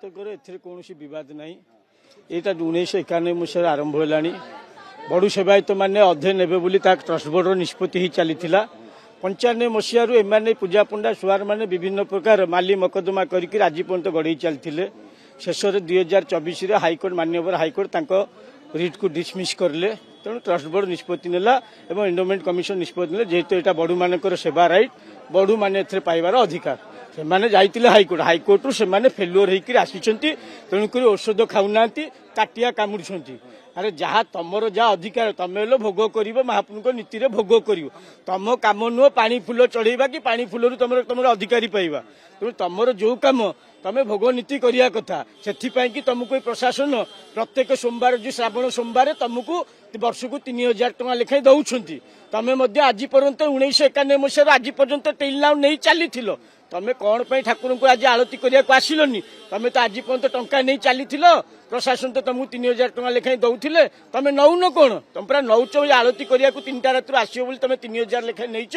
कौन बद ना यहाँ 1991 मसीह आरंभ है बड़ू सेवायत मैंने अधे ने ट्रस्ट बोर्ड निष्पत्ति चली 95 मसीह एम पूजा पंडा सुआर मैंने विभिन्न प्रकार माली मकदमा करके आज पर्यंत गढ़ी चलते शेष 2024 हाइकोर्ट माननीय हाइकोर्ट रिट को डिसमिस करले तेणु ट्रस्ट बोर्ड निष्पत्ति नेला एवं एंडोमेंट कमिशन निष्पत्ति ने जेहेतु यहाँ बड़ू मानकर सेवा राइट बड़ू मैंने पाइबार अधिकार से जाइए हाइकोर्ट हाइकोर्ट रू से फेलुअर होकर आसी तेणुक औषध खाऊना काटिया कामुड़ी अरे जहाँ तुमर जहाँ अधिकार तुम भोग कर महाप्रभु नीति में भोग कर तुम कम नुह पानी फूल चढ़ेवा कि पानी फूल तुम तुम अधिकारी पाइबा तेणु तुमर जो कम तुम भोग नीति करिया कथा से तुमको प्रशासन प्रत्येक सोमवार जो श्रावण सोमवार तुमको वर्ष को 3000 टका लेखाई दौरान तुम आज पर्यंत 1991 मसीह आज पर्यंत टेल नाउ नहीं चली तमें कौन ठाकुर को आज आलती करने को आसिलनी तुम तो आज पर्यंत टंका नहीं चली प्रशासन तो तुमको 3000 टका लेखाई दौले तुम नौन कौन तुम पूरा नौच आलती करने को 3टा रात आसो तुम 3000 लेखाई नहींच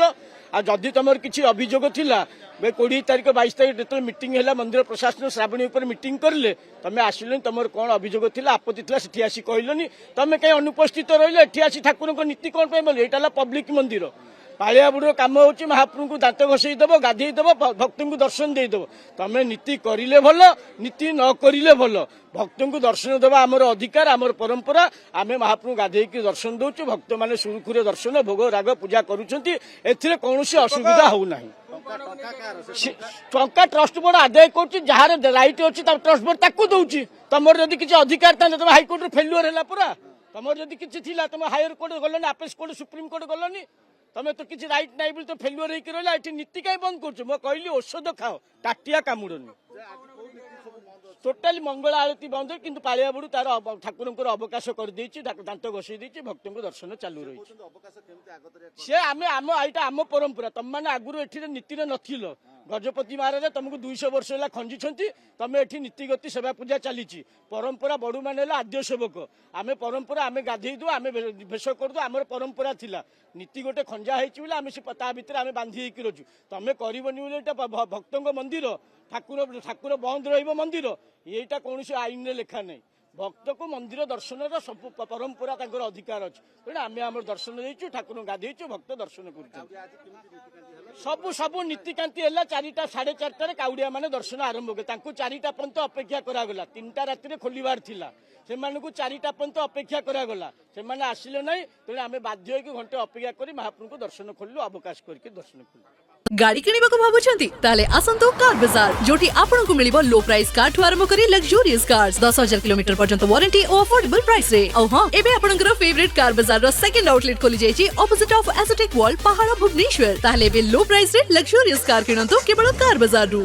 आदि तुम किसी अभियोग थिला 20 तारीख 22 तारीख जो मीटिंग है मंदिर प्रशासन श्रावणी उपर मीटिंग करले तुम आसिल तुम कौन अभियोग थिला आपत्ति थिला सेठी आसी कहलनी तुम कहीं अनुपस्थित रही एठी आसी ठाकुर नीति कौन बोल यहाँ पब्लिक मंदिर पालिया बुड़ कम हो महाप्रभु को दांत घसई दब गाधे दब भक्त को दर्शन देदेव तुम नीति करिले भल नीति न करिले भल भक्त को दर्शन देवा आमर अधिकार आमर परंपरा आमे महाप्रभु गाधे दर्शन दौचु भक्त मैंने सुरुखुरे दर्शन भोग राग पूजा करुँचे कौन असुविधा होना टंका ट्रस्ट बोर्ड आदाय कर रईट अच्छी ट्रस्ट बोर्ड ताकू दौर तुम जब किसी अधिकार था तुम हाइकोर्ट फेलुअर है पूरा तुम जब किसी तुम हायर कोर्ट गलनी आपेक्स कोर्ट सुप्रीम कोर्ट गलनी तुम तो किसी रईट ना बोली तो फेलुअर होकर रहा ये नीति कहीं बंद कर कहली औषध खाओ टाटिया कामुड़नी टोटाली मंगल आरती बंद किंतु पालिया बुड़ तार ठाकुर अवकाश कर दांत घसई भक्त को दर्शन चालू रही सी आम यहाँ आम परंपरा तुम मैंने आगुरी ये नीति नथिल गजपति महाराज तुमको 200 वर्ष है खंजी तुम ये नीति गति सेवा पूजा चली परंपरा बड़ू मैंने आद्य सेवक आम परंपरा आम गाधे दू आम भेष करदू आम परंपरा थिला नीति गोटे खंजा होता भितर आम बांधी रचु तुम कर भक्त मंदिर ठाकुर ठाकुर बंद रंदिर यहाँ कौन आईन में लेखा नहीं भक्त को मंदिर दर्शन सब परंपरा अधिकार अच्छे तेणु आम आम दर्शन देचु ठाकुर गाधेचु भक्त दर्शन कर सब सब नीतिकांति है 4टा 4:30 काउड़िया माने दर्शन आरंभ कले 4टा पर्यंत अपेक्षा करागला 3टा राति खोलबार थिला से 4टा पर्यंत अपेक्षा करागला से आसिले ना तेणु आम बाध्य घंटे अपेक्षा कर महाप्रभु को दर्शन खोलू अवकाश करके दर्शन खोलू गाड़ी किनिबाको भाबुछंती ताले आसंतो कार बाजार जोटी आपनको मिलिबो लो प्राइस कार ठु आरंभ करी लग्जरियस कार्स 10,000 किलोमीटर पर्यंत वारंटी और अफोर्डेबल प्राइस रे औ हां एबे आपनकर फेवरेट कार बाजार रो सेकंड आउटलेट खोली जायछि ऑपोजिट ऑफ एसोटेक वॉल पहाड़ भुवनेश्वर ताले बे लो प्राइस रे लग्जरियस कार किनंतो केवल कार बाजार रु।